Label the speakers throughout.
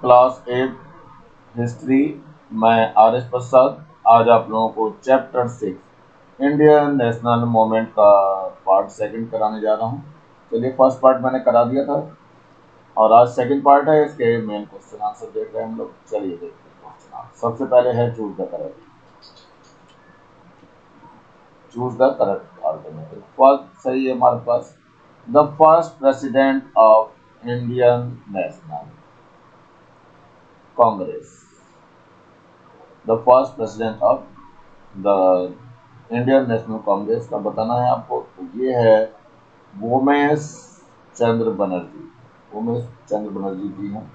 Speaker 1: Class 8 history. मैं R S प्रसाद। आज आप लोगों को चैप्टर 6 इंडियन नेशनल मूवमेंट का पार्ट सेकंड कराने जा रहा हूँ। चलिए, फर्स्ट पार्ट मैंने करा दिया था और आज सेकंड पार्ट है। इसके मेन क्वेश्चन आंसर देख रहे हैं हम लोग। चलिए देखते हैं क्वेश्चन आंसर। सबसे पहले है choose the correct alternative. First सही है हमारे पास। The first president of Indian National Congress. The first president of the Indian National Congress का बताना है आपको। तो ये है उमेश चंद्र बनर्जी। उमेश चंद्र बनर्जी जी हैं।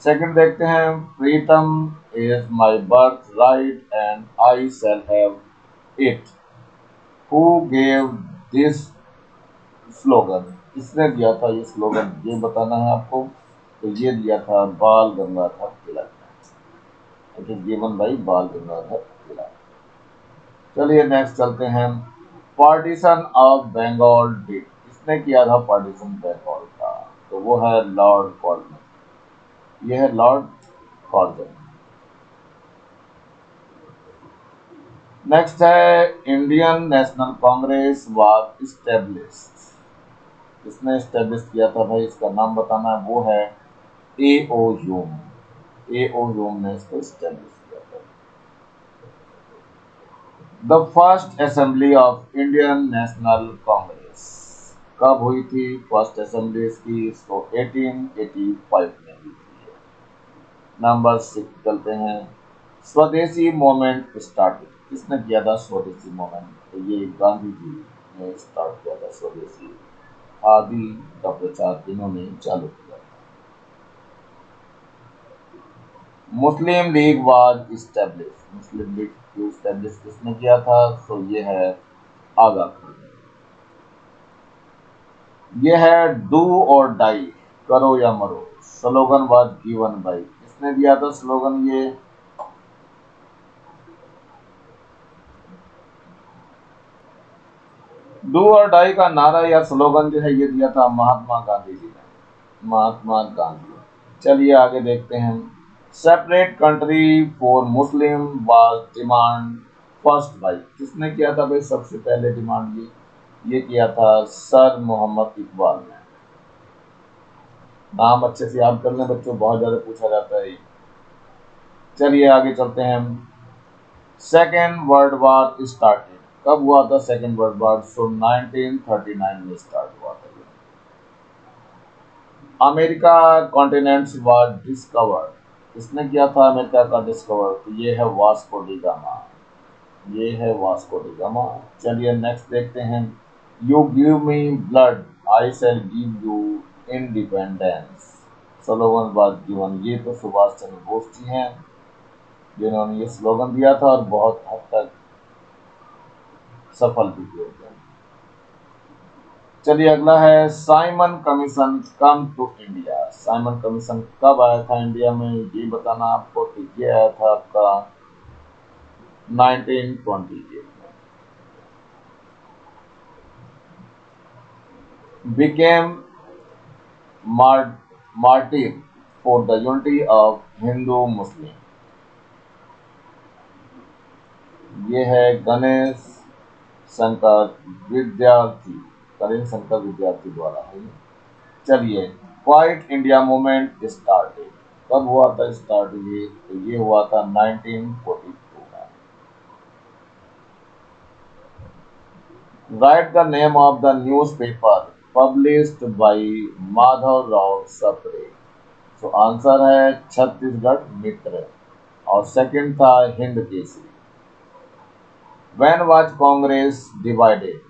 Speaker 1: सेकंड देखते हैं, freedom is my birthright and I shall have it. Who gave this slogan. किसने दिया था ये स्लोगन, ये बताना है आपको। तो ये दिया था बाल गंगाधर तिलक ने। इट इज गिवन बाई बाल गंगाधर तिलक। चलिए नेक्स्ट चलते हैं। Partition of Bengal did. किसने किया था पार्टीशन बंगाल का? तो वो है लॉर्ड कॉर्जन। ये है लॉर्ड कॉर्जन। नेक्स्ट है, Indian National Congress was established. किसने इस्टेब्लिश किया था भाई, इसका नाम बताना है। वो है ए ओ ह्यूम। ए ओ ह्यूम ने इसको इस्टेब्लिश किया था। The first assembly of Indian National Congress कब हुई थी? फर्स्ट असेंबली इसकी तो 1885 में हुई थी। नंबर 6 चलते हैं। स्वदेशी मूवमेंट स्टार्टेड। किसने किया था स्वदेशी मूवमेंट? तो ये गांधी जी ने स्टार्ट किया था स्वदेशी। खादी का प्रचार इन्होंने चालू किया था। Muslim League was establish. Muslim League को इस्टेब्लिश किसने किया था? तो ये है आगा खान। ये है डू और डाई, करो या मरो। Slogan was given by. किसने दिया था स्लोगन ये? डू और डाई का नारा या स्लोगन जो है ये दिया था महात्मा गांधी जी ने। महात्मा गांधी। चलिए आगे देखते हैं। Separate country for Muslim was demand first by. किसने किया था भाई सबसे पहले डिमांड ये किया था सर मोहम्मद इकबाल ने। नाम अच्छे से याद कर लें बच्चों, बहुत ज्यादा पूछा जाता है ये। चलिए आगे चलते हैं। सेकेंड वर्ल्ड वार स्टार्टेड कब हुआ था? सेकेंड वर्ल्ड वार सो 1939 में स्टार्ट हुआ था। America continents was discovered. किसने किया था अमेरिका का डिस्कवर? तो ये है वास्को डी गामा। ये है वास्को डी गामा। चलिए नेक्स्ट देखते हैं। You give me blood I shell give you independence. Slogan was given. ये तो सुभाष चंद्र बोस जी हैं जिन्होंने ये स्लोगन दिया था और बहुत हद तक सफल भी हुए थे। चलिए अगला है, Simon Commission come to India. Simon Commission कब आया था इंडिया में, ये बताना आपको। तो ये आया था आपका 1928 में। Became martyr for the unity of Hindu Muslim. ये है गणेश शंकर विद्यार्थी। गणेश शंकर विद्यार्थी द्वारा है। चलिए, क्वाइट इंडिया मूवमेंट स्टार्टेड कब हुआ था स्टार्ट? ये तो ये हुआ था 1942 में। Right the name of the newspaper published by Madhav Rao Sapre. तो आंसर है छत्तीसगढ़ मित्र और सेकंड था Hind Kesari. When was Congress divided?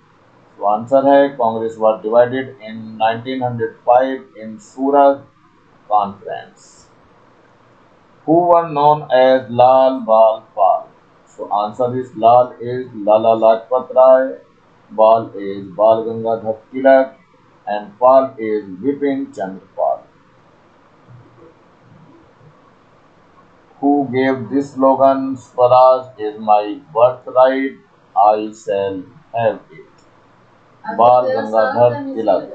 Speaker 1: तो आंसर है Congress was divided in 1905 in Surat conference. Who were known as Lal Bal Pal? So answer is Lal is Lala Lajpat Rai, Bal is Bal Gangadhar Tilak, and Pal is Vipin Chandra Pal. Who gave this slogan? Swaraj is my birthright, I shall have it. Bal Gangadhar Tilak.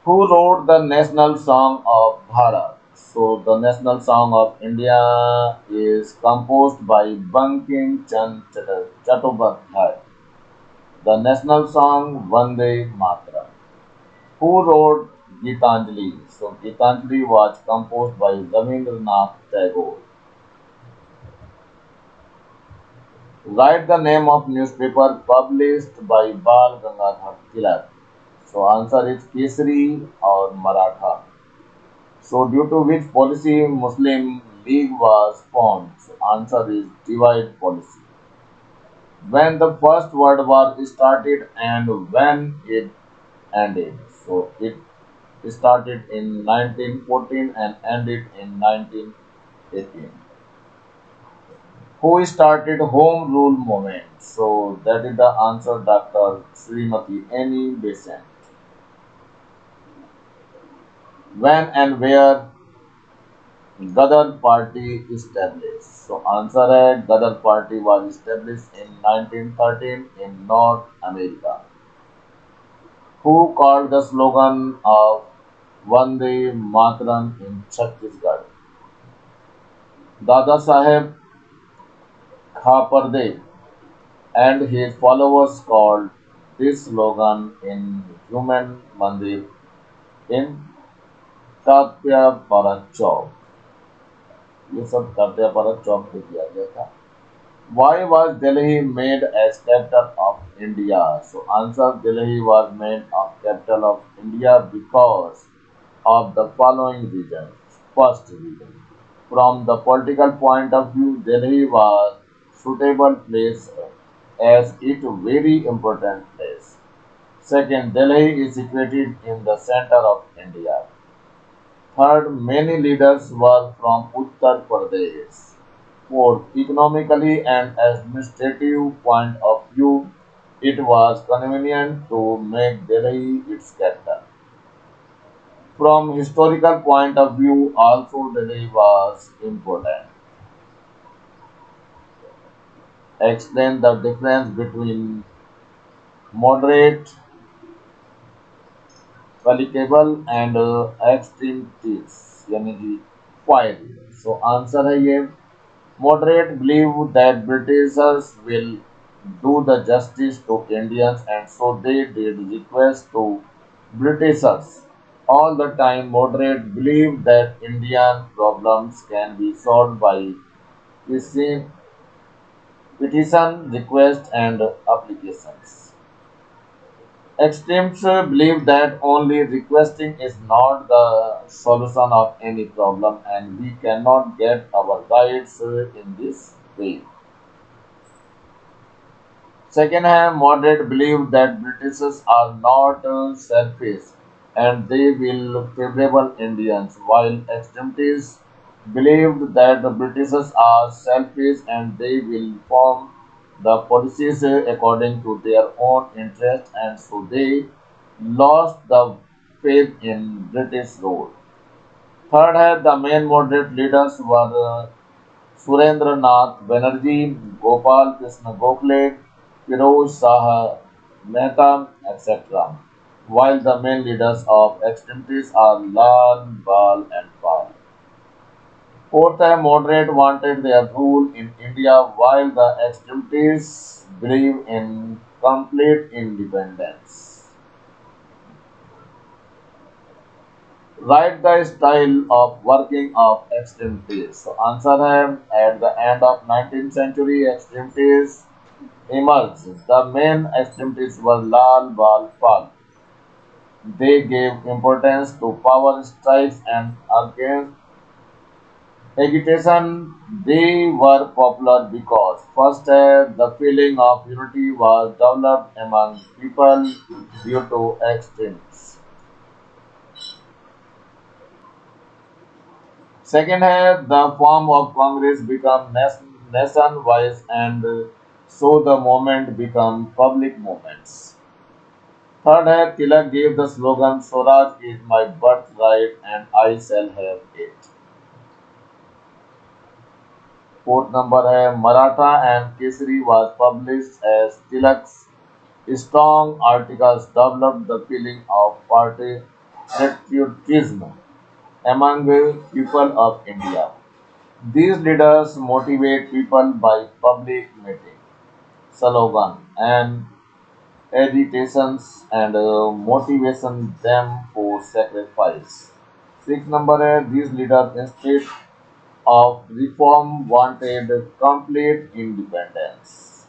Speaker 1: Who wrote the national song of Bharat? So the national song of India is composed by Bankim Chand Chattopadhyay. The national song Vande Mataram. Who wrote Gitanjali? So Gitanjali was composed by Ravindranath Tagore. Write the name of newspaper published by Bal Gangadhar Tilak. So answer is Kesari or Maratha. So due to which policy Muslim League was formed? So answer is divide policy. When the First World War started and when it ended. So it started in 1914 and ended in 1918. Who started Home Rule movement? So that is the answer, Dr. Srimati Annie Besant. When and where Gadar party established? So answer है Gadar party was established in 1913 in North America. Who called the slogan of Vande Mataram in Chhattisgarh? Dada Saheb Khaparde and his followers called this slogan in Human Mandir in Tatyapara Chowk. ये सब तात्यापारा चौक पे किया गया था. Why was Delhi made as capital of India? So answer, Delhi was made as capital of India because of the following reasons. First reason, from the political point of view, Delhi was suitable place as it very important place. Second, Delhi is situated in the center of India. Third, many leaders were from Uttar Pradesh. Fourth, economically and administrative point of view, it was convenient to make Delhi its capital. From historical point of view, also Delhi was important. Explain the difference between moderate, palatable and extreme teas, यानी कि fire. So answer है ये. Moderate believe that Britishers will do the justice to Indians and so they did request to Britishers. All the time, moderate believe that Indian problems can be solved by petition, request, and applications. Extremes believe that only requesting is not the solution of any problem and we cannot get our rights in this way. Second hand, moderate believe that Britishers are not selfish and they will favorable Indians, while extremists believed that the Britishers are selfish and they will form the policies according to their own interest, and so they lost the faith in British rule. Third, the main moderate leaders were Surendranath Banerjee, Gopal Krishna Gokhale, Firoz Shah Mehta, etc. While the main leaders of extremists are Lal, Bal, and Pal. Fourth, moderate wanted their rule in India, while the extremists believe in complete independence. Write the style of working of extremists. So answer है at the end of 19th century extremists emerged. The main extremists were Lal Bal Pal. They gave importance to power strikes and against agitation. They were popular because first the feeling of unity was developed among people due to extremes. Second the form of Congress become nation-wise and so the movement become public movements. Third Tilak gave the slogan Swaraj is my birthright and I shall have it. Fourth number Maratha and Kesari was published as Tilak's strong articles developed the feeling of party. patriotism among people of India. These leaders motivate people by public meeting, slogan, and agitations and motivation them for sacrifice. Six number है, these leaders instead of reform wanted complete independence.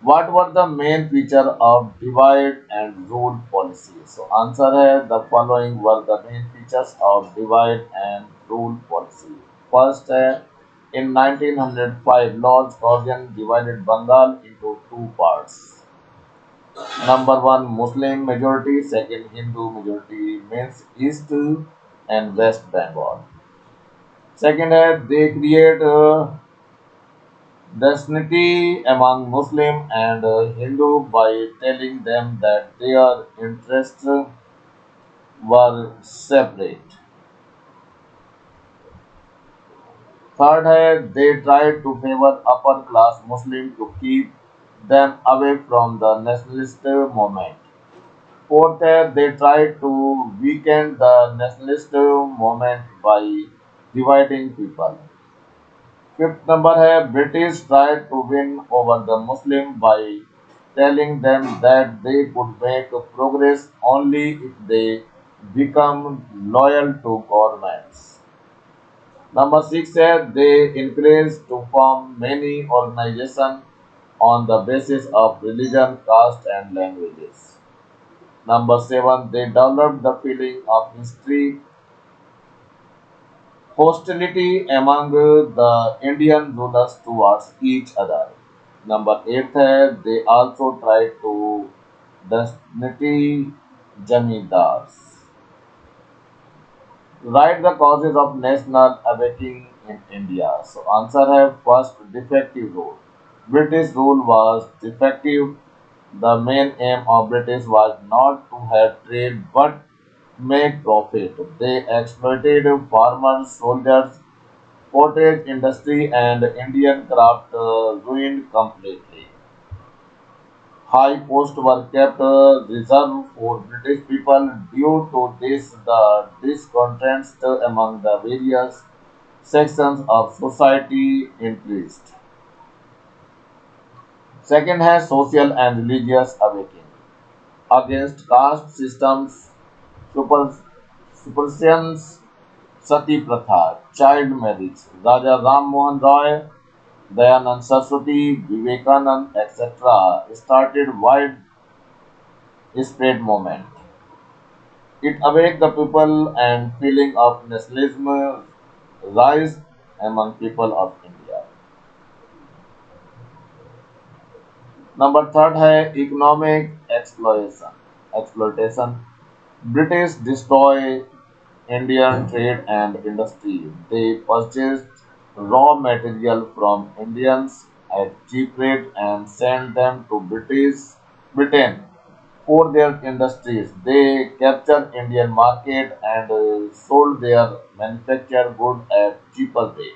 Speaker 1: What were the main feature of divide and rule policy? So answer है the following were the main features of divide and rule policy. First है in 1905 Lord Curzon divided Bengal into two parts. Number one Muslim majority, second Hindu majority means East and West Bengal. Second है they create disunity among Muslim and Hindu by telling them that their interests were separate. Third है they tried to favor upper class Muslim to keep them away from the nationalist movement. Fourth है they tried to weaken the nationalist movement by dividing people. Fifth number है British tried to win over the Muslim by telling them that they could make progress only if they become loyal to governments. Number six है they encouraged to form many organizations on the basis of religion, caste and languages. Number seven, they developed the feeling of history hostility among the Indian rulers towards each other. Number eight, they also tried to designate jamidars. Write the causes of national awakening in India. So answer है first defective rule. British rule was defective. The main aim of British was not to have trade but make profit. They exploited farmers, soldiers, cottage industry, and Indian craft ruined completely. High posts were kept reserved for British people. Due to this, the discontent among the various sections of society increased. Second has social and religious awakening against caste systems, super, superstitions, sati pratha, child marriage. Raja Ram Mohan Roy, Dayanand Saraswati, Vivekanand, etc. started widespread movement. It awake the people and feeling of nationalism rise among people of India. Number third है economic exploitation. Exploitation. British destroy Indian trade and industry. They purchased raw material from Indians at cheap rate and sent them to Britain for their industries. They captured Indian market and sold their manufactured goods at cheaper rate.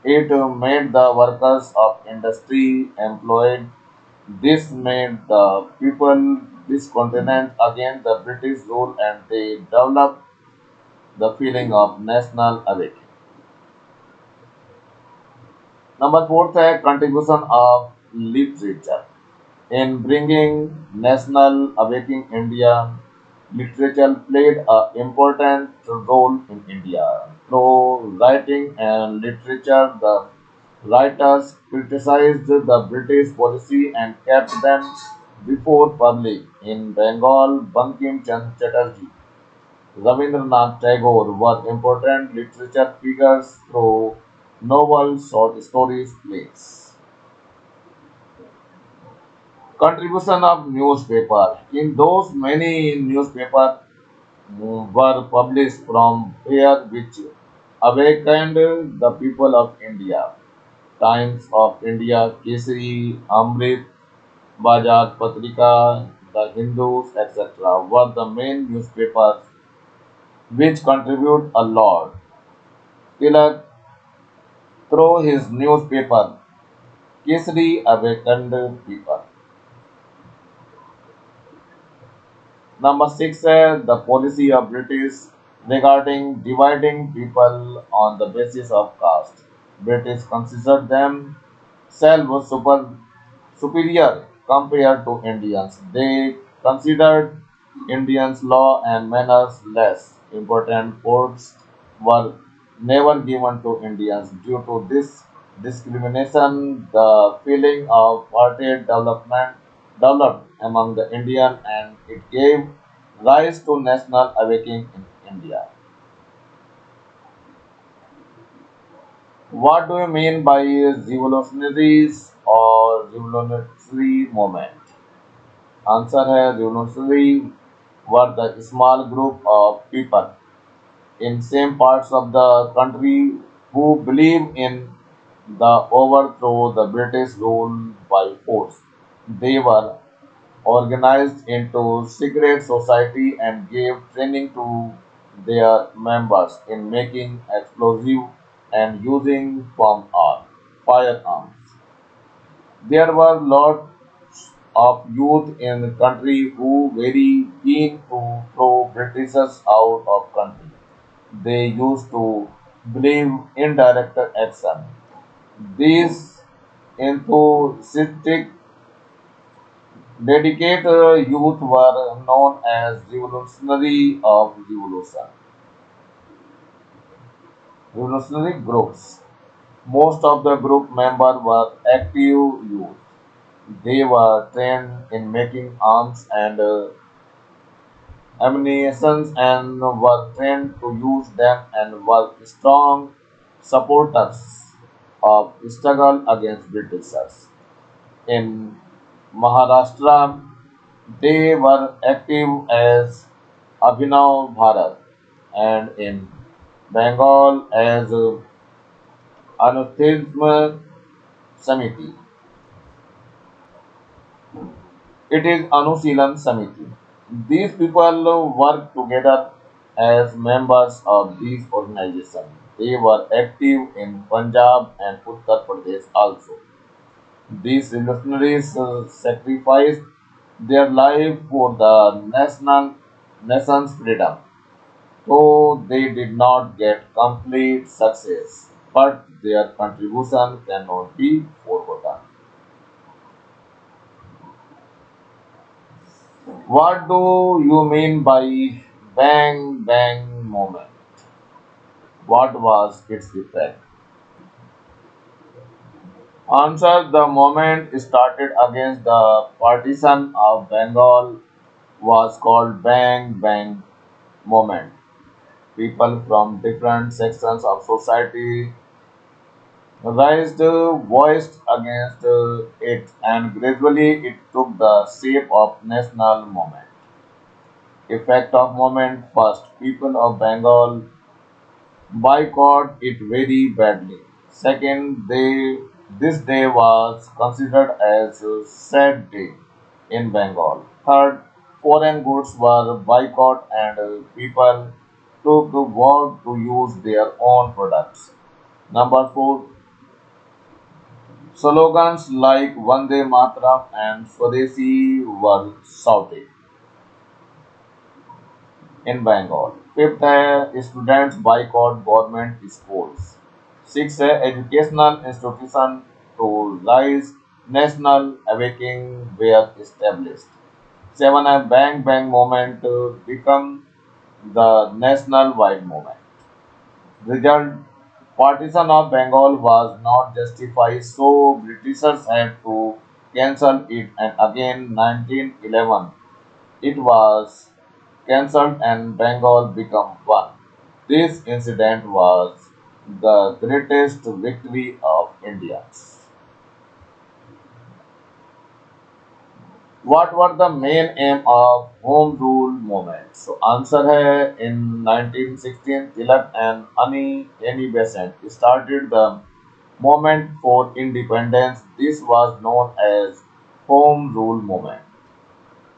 Speaker 1: It made the workers of industry employed. This made the people discontent against the British rule and they developed the feeling of national awakening. Number fourth है contribution of literature. In bringing national awakening, Indian literature played an important role in India. Through writing and literature, the writers criticized the British policy and kept them before public. In Bengal, Bankim Chand Chatterjee, Rabindranath Tagore were important literature figures through novels, short stories, plays. Contribution of newspaper. In those many newspapers were published from here which awakened the people of India. Times of India, Kesari, Amrit, Bazar, Patrika, the Hindus, etc. were the main newspapers which contribute a lot. Tilak, through his newspaper, Kesari awakened people. Number six, the policy of British regarding dividing people on the basis of caste. British considered them self superior compared to Indians. They considered Indians' law and manners less important. Courts were never given to Indians. Due to this discrimination, the feeling of apartheid development developed among the Indian and it gave rise to national awakening in India. What do you mean by revolutionaries or revolutionary movement? Answer है revolutionary were the small group of people in same parts of the country who believe in the overthrow the British rule by force. They were organized into secret society and gave training to their members in making explosive and using firearms. There were lots of youth in the country who very keen to throw Britishers out of country. They used to believe in direct action. These enthusiastic, dedicated youth were known as revolutionary groups. Most of the group members were active youth. They were trained in making arms and ammunition and were trained to use them and were strong supporters of struggle against Britishers. In Maharashtra, they were active as Abhinav Bharat and in Bengal as Anuthisma Samiti. It is Anusilan Samiti. These people work together as members of these organizations. They were active in Punjab and Uttar Pradesh also. These revolutionaries sacrificed their life for the nation's freedom. Though they did not get complete success, but their contribution cannot be forgotten. What do you mean by Bang Bang moment? What was its effect? Answer: the moment started against the partition of Bengal was called Bang Bang moment. People from different sections of society raised voiced against it and gradually it took the shape of national movement. Effect of movement: first, people of Bengal boycott it very badly. Second, this day was considered as a sad day in Bengal. Third, foreign goods were boycotted and people took vow to use their own products. Number four, slogans like Vande Mataram and Swadeshi were shouted in Bengal. Fifth students boycott government schools. Sixth educational institutions to rise national awakening were established. Seven Bang Bang movement become the national wide movement. Result: partition of Bengal was not justified, so Britishers had to cancel it and again 1911 it was cancelled and Bengal became one. This incident was the greatest victory of India. What were the main aim of Home Rule movement? So answer है in 1916 Tilak and Annie Besant started the movement for independence. This was known as Home Rule movement.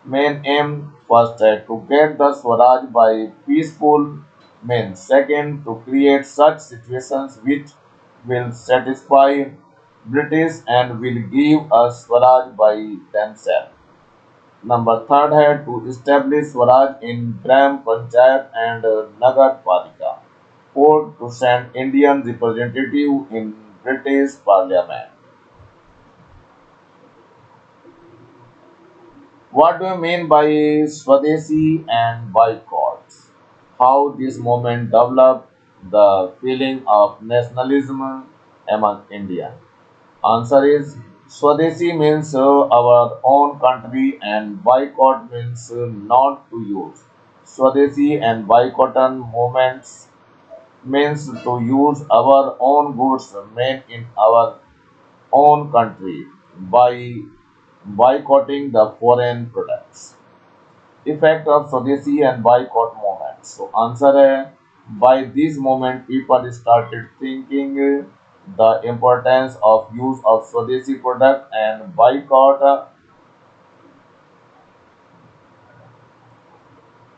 Speaker 1: Main aim: first, to get the Swaraj by peaceful means. Second, to create such situations which will satisfy British and will give us Swaraj by themselves. Number third है to establish Swaraj in Gram Panchayat and Nagar Palika. Fourth, to send Indian representative in British Parliament. What do you mean by Swadeshi and boycotts? How this movement developed the feeling of nationalism among Indians? Answer is Swadeshi means our own country and boycott means not to use. Swadeshi and boycottan movements means to use our own goods made in our own country by boycotting the foreign products. Effect of Swadeshi and boycott movement. So answer है by this moment people started thinking the importance of use of Swadeshi product and boycott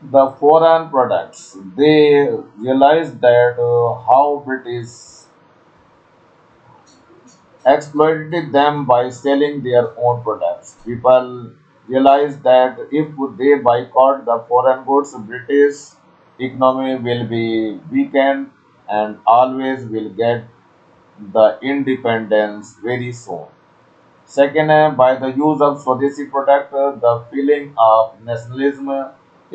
Speaker 1: the foreign products. They realized that how British exploited them by selling their own products. People realized that if they boycott the foreign goods, British economy will be weakened and always will get the independence very soon. Second, by the use of Swadeshi product, the feeling of nationalism,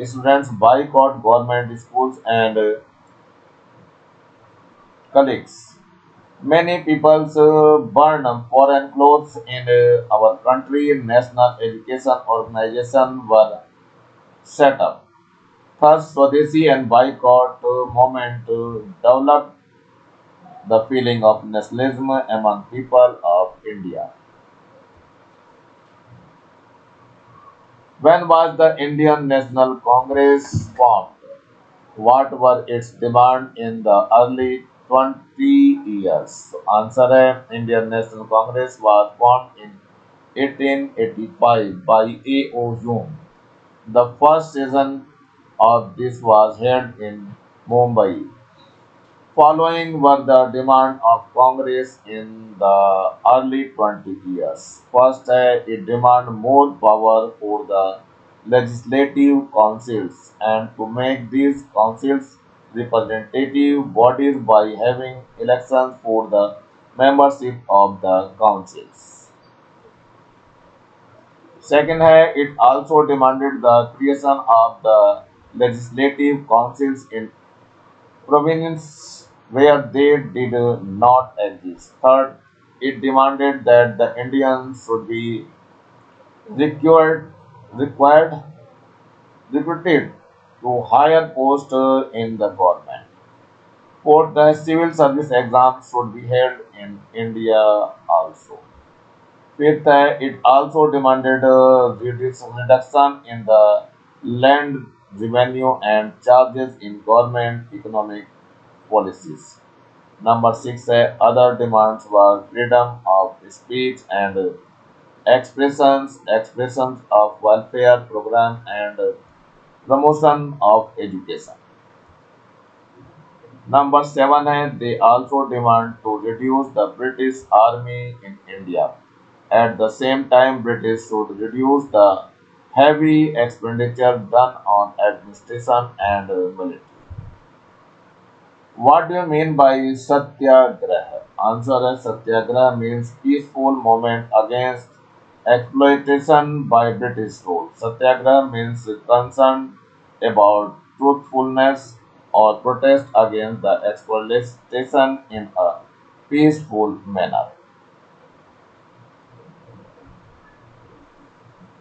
Speaker 1: students boycott government schools and colleagues. Many people burn foreign clothes in our country. National education organizations were set up. Thus, Swadeshi and boycott movement developed the feeling of nationalism among people of India. When was the Indian National Congress formed? What were its demands in the early 20 years? So answer है Indian National Congress was formed in 1885 by A.O. Hume. The first session of this was held in Mumbai. Following were the demands of Congress in the early 20 years. First, it demanded more power for the legislative councils and to make these councils representative bodies by having elections for the membership of the councils. Second, it also demanded the creation of the legislative councils in provinces where they did not exist. Third, it demanded that the Indians should be required recruited to higher posts in the government. Fourth, the civil service exams should be held in India also. Fifth, it also demanded reduction in the land revenue and charges in government economic policies. Number six, other demands were freedom of speech and expressions of welfare program and promotion of education. Number seven, they also demand to reduce the British Army in India. At the same time, British should reduce the heavy expenditure done on administration and military. What do you mean by satyagraha? Answer is satyagraha means peaceful movement against exploitation by British rule. Satyagraha means concern about truthfulness or protest against the exploitation in a peaceful manner.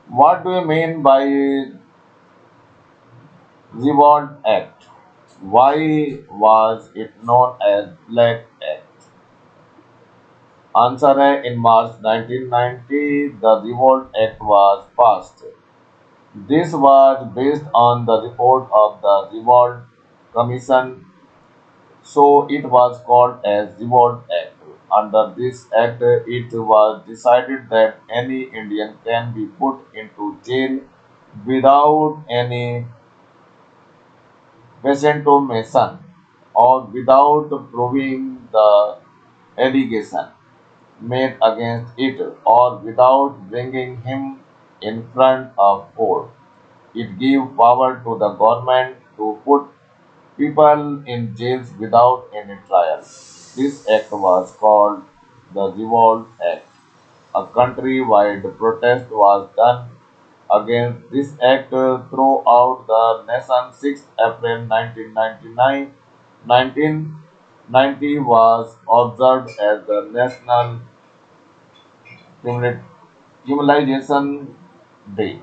Speaker 1: What do you mean by Reward Act? Why was it known as Black Act? Answer है in March 1990 the Revolt Act was passed. This was based on the report of the Revolt Commission, so it was called as Revolt Act. Under this act, it was decided that any Indian can be put into jail without any presentation or without proving the allegation made against it or without bringing him in front of court. It gave power to the government to put people in jails without any trial. This act was called the Revolt Act. A countrywide protest was done against this act throughout the nation. 6th April 1999, 1990 was observed as the National Humili- Humiliation Day.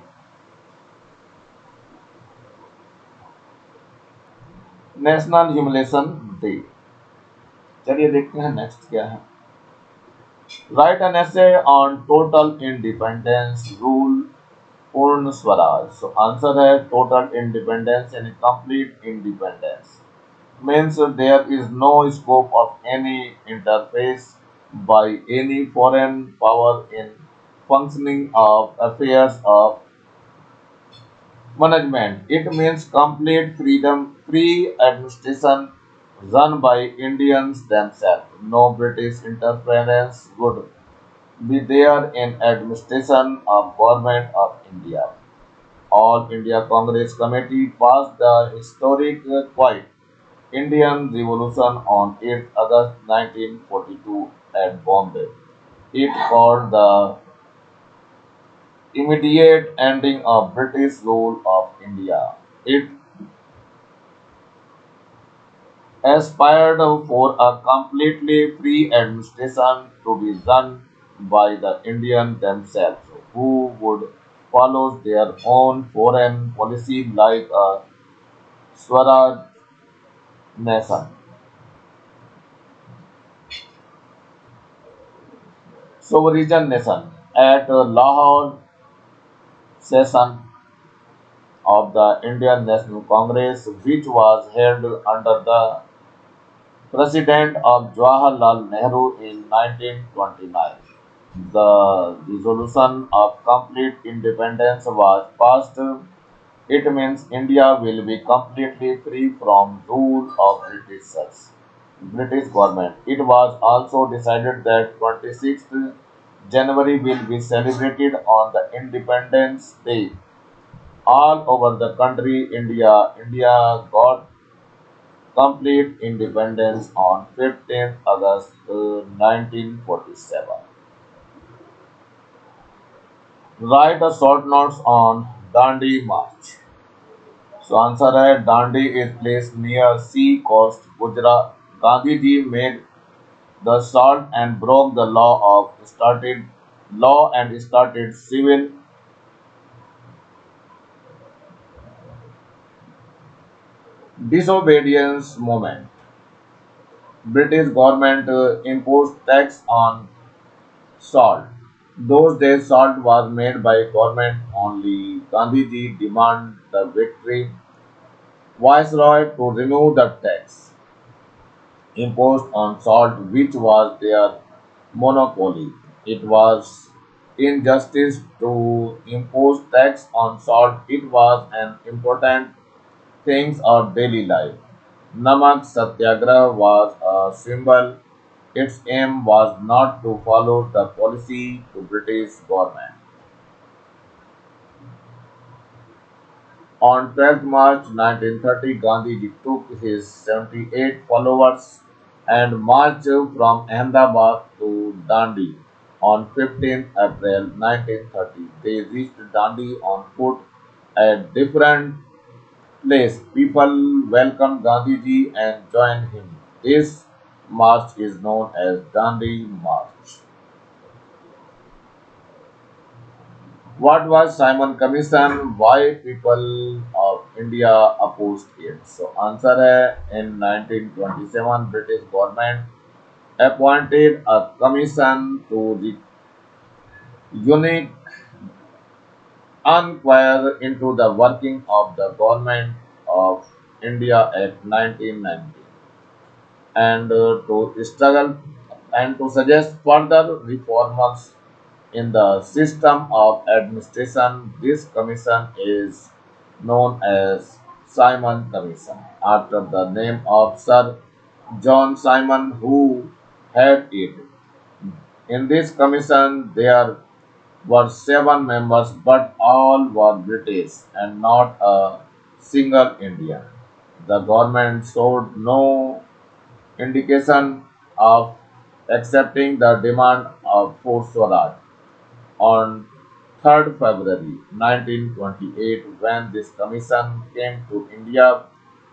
Speaker 1: National humiliation day. चलिए देखते हैं next क्या है। Right an essay on total independence rule पूर्ण Swaraj. So answer है total independence यानी complete independence means there is no scope of any interface by any foreign power in functioning of affairs of management. It means complete freedom, free administration run by Indians themselves. No British interference would be there in administration of government of India. All India Congress Committee passed the historic Quiet Indian Revolution on 8th August 1942 at Bombay. It called the immediate ending of British rule of India. It aspired for a completely free administration to be run by the Indians themselves, who would follow their own foreign policy like a Swaraj nation. Sovereign nation. At Lahore session of the Indian National Congress, which was held under the President of Jawaharlal Nehru in 1929. The resolution of complete independence was passed. It means India will be completely free from rule of British government. It was also decided that 26th January will be celebrated on the Independence Day all over the country. India got complete independence on 15th August 1947. Write a short notes on Dandi March. So answer है Dandi is placed near sea coast Gujarat. Gandhi ji made the salt and broke the law and started civil disobedience movement. British government imposed tax on salt. Those days salt was made by government only. Gandhiji demanded the victory viceroy to remove the tax imposed on salt, which was their monopoly. It was injustice to impose tax on salt. It was an important thing of daily life. Namak Satyagraha was a symbol. Its aim was not to follow the policy to British government. On 12th March 1930, Gandhiji took his 78 followers and marched from Ahmedabad to Dandi. On 15th April 1930, they reached Dandi on foot at different places. People welcomed Gandhiji and joined him. This march is known as Dandi March. What was Simon Commission? Why people of India opposed it? So answer है in 1927 British government appointed a commission to unique inquire into the working of the government of India at 1990 and to struggle and to suggest further reforms in the system of administration. This commission is known as Simon Commission after the name of Sir John Simon who had it. In this commission, there were seven members, but all were British and not a single Indian. The government showed no indication of accepting the demand of for Swaraj. On 3rd February 1928, when this commission came to India,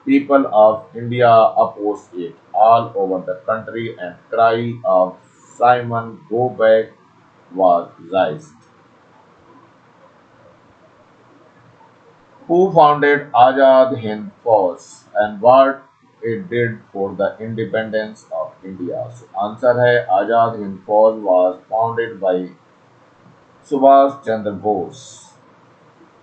Speaker 1: people of India opposed it all over the country and cry of Simon go back was raised. Who founded Azad Hind Force and what it did for the independence of India? So answer है Azad Hind Force was founded by Subhash Chandra Bose.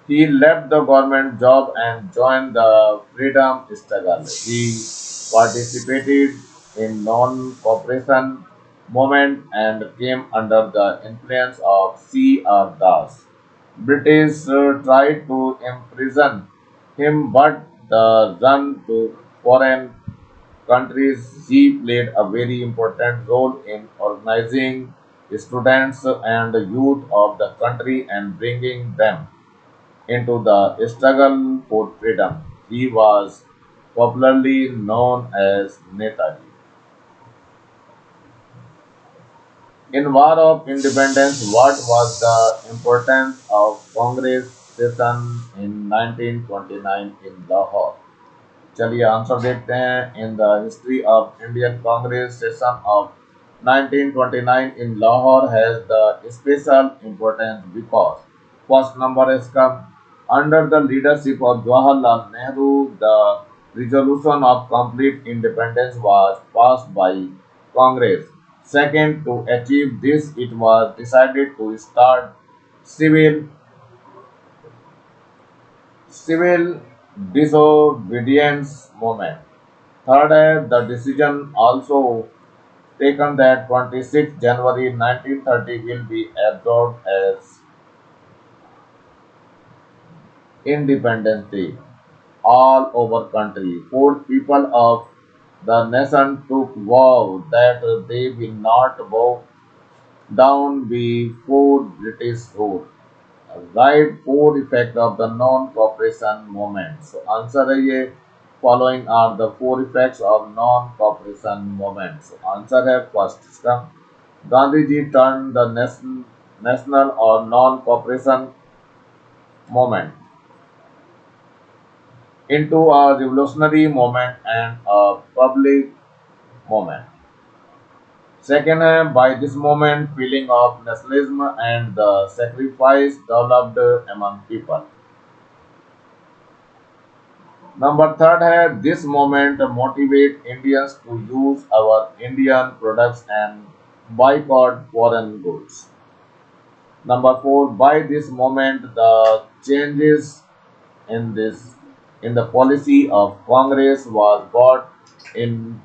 Speaker 1: He left the government job and joined the freedom struggle. He participated in non-cooperation movement and came under the influence of C.R. Das. British tried to imprison him, but the run to foreign countries, he played a very important role in organizing students and youth of the country and bringing them into the struggle for freedom. He was popularly known as Netaji. In War of Independence, what was the importance of Congress session in 1929 in Lahore? चलिए answer देखते हैं in the history of Indian Congress session of 1929 in Lahore has the special importance because first number is come under the leadership of Jawaharlal Nehru the resolution of complete independence was passed by Congress. Second, to achieve this it was decided to start civil civil disobedience movement. Third, the decision also taken that 26 January 1930 will be observed as Independence Day all over country. Fourth, people of the nation took vow that they will not bow down before British rule. Right, four effect of the non-cooperation movement. So answer है ये following are the four effects of non-cooperation movement. So answer है first इसका Gandhi ji turned the national or non-cooperation movement into a revolutionary movement and a public movement. Second है by this movement feeling of nationalism and the sacrifice developed among people. Number third है this moment motivate Indians to use our Indian products and boycott foreign goods. Number four, by this moment the changes in this in the policy of Congress was brought in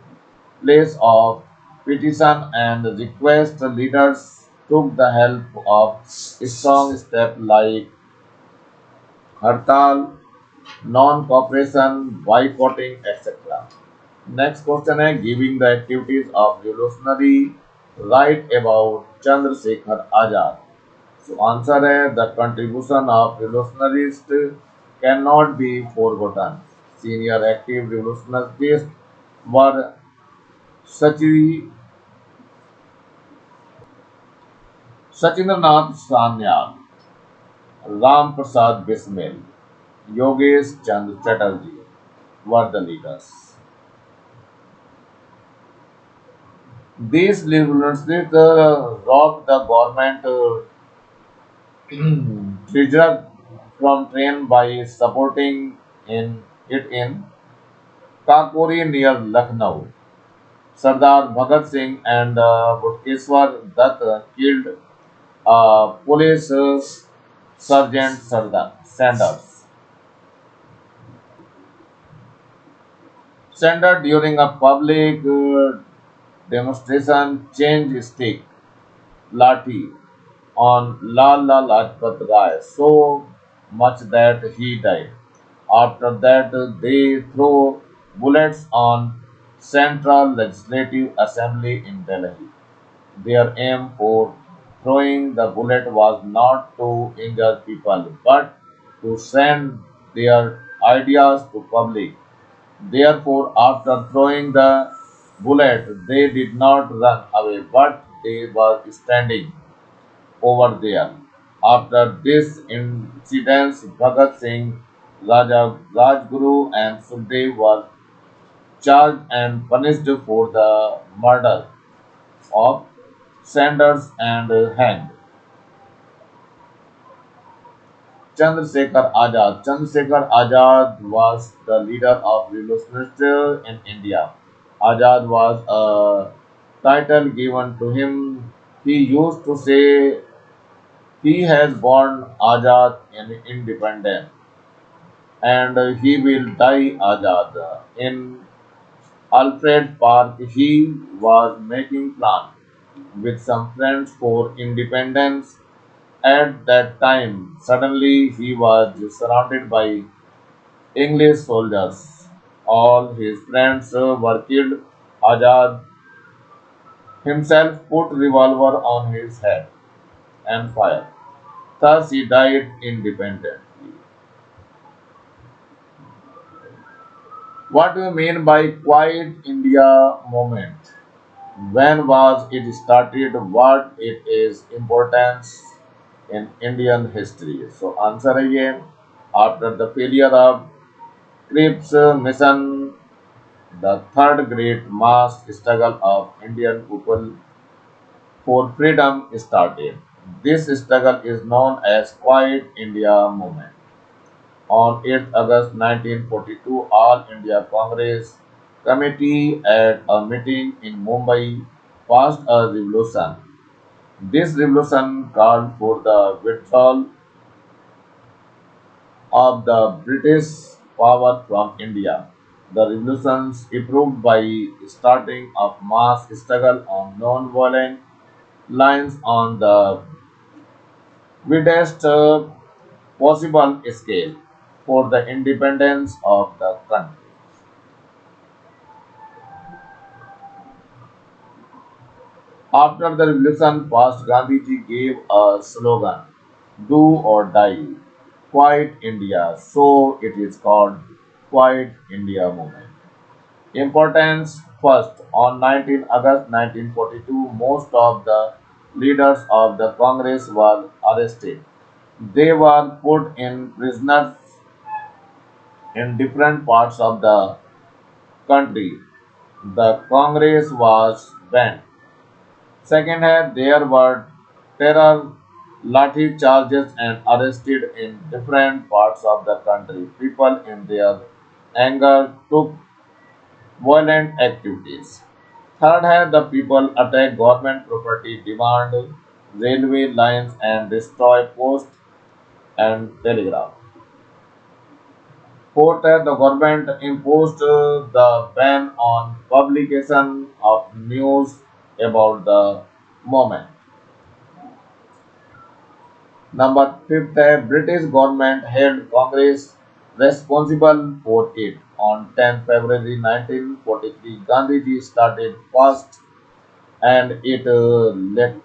Speaker 1: place of petition and request leaders took the help of strong steps like hartal, non-cooperation, boycotting, etc. Next question है giving the activities of revolutionary write about Chandrasekhar Azad. So answer है the contribution of revolutionists cannot be forgotten. Senior active revolutionists were Sachi, Sachindranath Sanyal, Ram Prasad Bismil, Yogesh Chandra Chatterjee were the leaders. These revolutionists robbed the government treasurer from train by supporting in Kakori near Lucknow. Sardar Bhagat Singh and Butkeshwar Dutt killed police sergeant Sanders. Sanders during a public demonstration changed stick lathi on Lala Lajpat Rai so much that he died. After that, they threw bullets on Central Legislative Assembly in Delhi. Their aim for throwing the bullet was not to injure people, but to send their ideas to public. Therefore, after throwing the bullet, they did not run away, but they were standing over there. After this incident, Bhagat Singh, Rajguru, and Sukhdev were charged and punished for the murder of Sanders and hanged. Chandrasekhar Azad. Chandrasekhar Azad was the leader of revolutionaries in India. Azad was a title given to him. He used to say he has born Azad in independence and he will die Azad. In Alfred Park, he was making plans with some friends for independence. At that time, suddenly he was surrounded by English soldiers. All his friends were killed. Azad himself put revolver on his head and fired. Thus he died independently. What do you mean by Quiet India movement? When was it started? What it is importance in Indian history? So answer again. After the failure of Cripps mission, the third great mass struggle of Indian people for freedom started. This struggle is known as Quiet India Movement. On 8th August 1942, All India Congress Committee at a meeting in Mumbai passed a resolution. This resolution called for the withdrawal of the British power from India. The resolutions approved by starting of mass struggle on non-violent lines on the widest possible scale for the independence of the country. After the revolution passed, Gandhiji gave a slogan, "Do or die, Quiet India." So it is called Quiet India Movement. Importance first, on 19 August 1942, most of the leaders of the Congress were arrested. They were put in prisoners in different parts of the country. The Congress was banned. Second hand, there were terror lathi charges and arrested in different parts of the country. People in their anger took violent activities. Third hand, the people attacked government property, demand railway lines and destroy post and telegraph. Fourth, the government imposed the ban on publication of news about the moment. Number fifth, British government held Congress responsible for it. On 10th February 1943, Gandhiji started fast and it let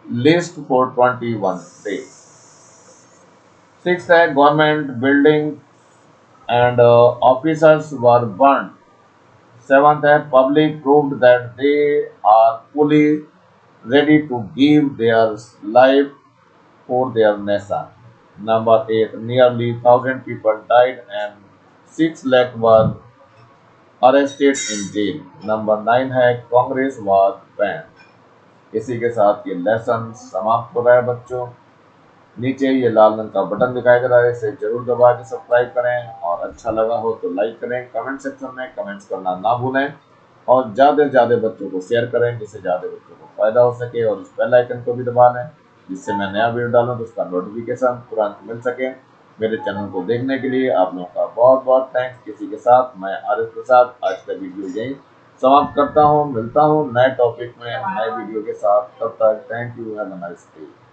Speaker 1: list for 21 days. Sixth, government buildings and officers were burned. Seventh, public proved that they are fully ready to give their life for their nation. Number 8, nearly 1,000 people died and 6 lakh were arrested in jail. Number 9 है Congress was banned. इसी के साथ ये lesson समाप्त हो रहा है बच्चों। नीचे ये लाल रंग का बटन दिखाई दे रहा है, इसे जरूर दबा के सब्सक्राइब करें और अच्छा लगा हो तो लाइक करें। कमेंट सेक्शन में कमेंट्स करना ना भूलें और ज़्यादा से ज़्यादा बच्चों को शेयर करें जिससे ज़्यादा बच्चों को फायदा हो सके और उस बेल आइकन को भी दबा लें जिससे मैं नया वीडियो डालूं तो उसका नोटिफिकेशन तुरंत मिल सके। मेरे चैनल को देखने के लिए आप लोगों का बहुत बहुत थैंक्स। किसी के साथ मैं आरिफ प्रसाद आज का वीडियो यही समाप्त करता हूँ। मिलता हूँ नए टॉपिक में नए वीडियो के साथ, तब तक thank you, have a nice day.